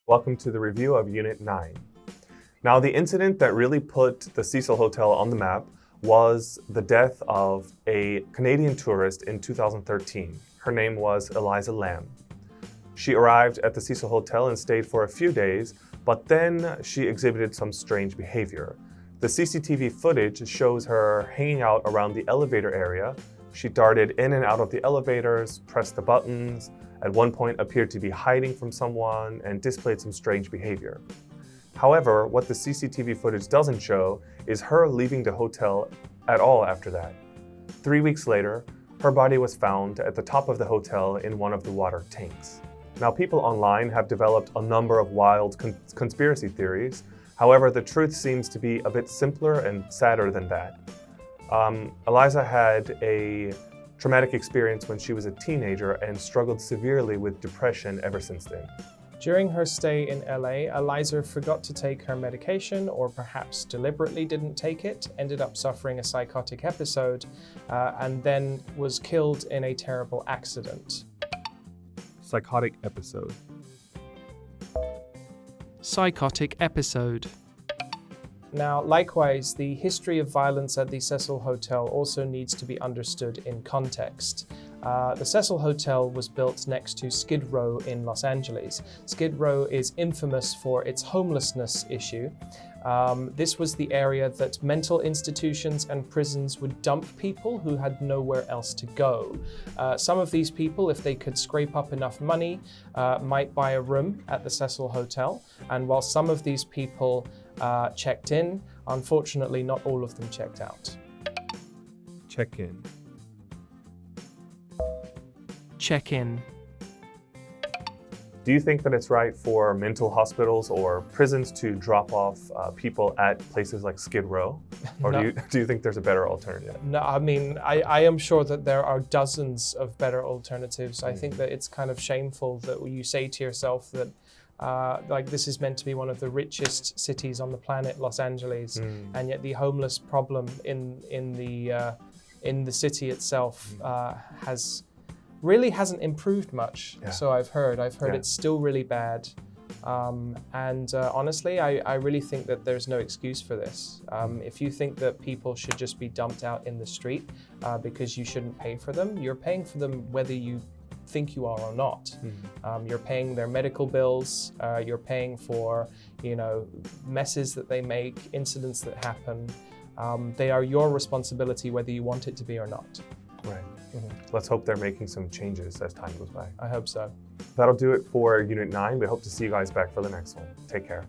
Welcome to the review of Unit 9. Now, the incident that really put the Cecil Hotel on the map was the death of a Canadian tourist in 2013. Her name was Eliza Lam. She arrived at the Cecil Hotel and stayed for a few days, but then she exhibited some strange behavior. The CCTV footage shows her hanging out around the elevator area. She darted in and out of the elevators, pressed the buttons, at one point appeared to be hiding from someone, and displayed some strange behavior. However, what the CCTV footage doesn't show is her leaving the hotel at all after that. 3 weeks later, her body was found at the top of the hotel in one of the water tanks. Now, people online have developed a number of wild conspiracy theories. However, the truth seems to be a bit simpler and sadder than that. Eliza had a traumatic experience when she was a teenager and struggled severely with depression ever since then. During her stay in LA, Eliza forgot to take her medication, or perhaps deliberately didn't take it, ended up suffering a psychotic episode, and then was killed in a terrible accident. Psychotic episode. Psychotic episode. Now, likewise, the history of violence at the Cecil Hotel also needs to be understood in context. The Cecil Hotel was built next to Skid Row in Los Angeles. Skid Row is infamous for its homelessness issue. This was the area that mental institutions and prisons would dump people who had nowhere else to go. Some of these people, if they could scrape up enough money, might buy a room at the Cecil Hotel. And while some of these people checked in, unfortunately, not all of them checked out. Check-in. Check-in. Do you think that it's right for mental hospitals or prisons to drop off people at places like Skid Row? Or No. do you think there's a better alternative? No, I mean, I am sure that there are dozens of better alternatives. I think that it's kind of shameful that you say to yourself that like this is meant to be one of the richest cities on the planet, Los Angeles, and yet the homeless problem in the city itself hasn't improved much. Yeah. So I've heard Yeah. it's still really bad. Honestly, I really think that there's no excuse for this. If you think that people should just be dumped out in the street because you shouldn't pay for them, you're paying for them whether you think you are or not. You're paying their medical bills, you're paying for, messes that they make, incidents that happen. They are your responsibility whether you want it to be or not. Right. Let's hope they're making some changes as time goes by. I hope so. That'll do it for Unit 9. We hope to see you guys back for the next one. Take care.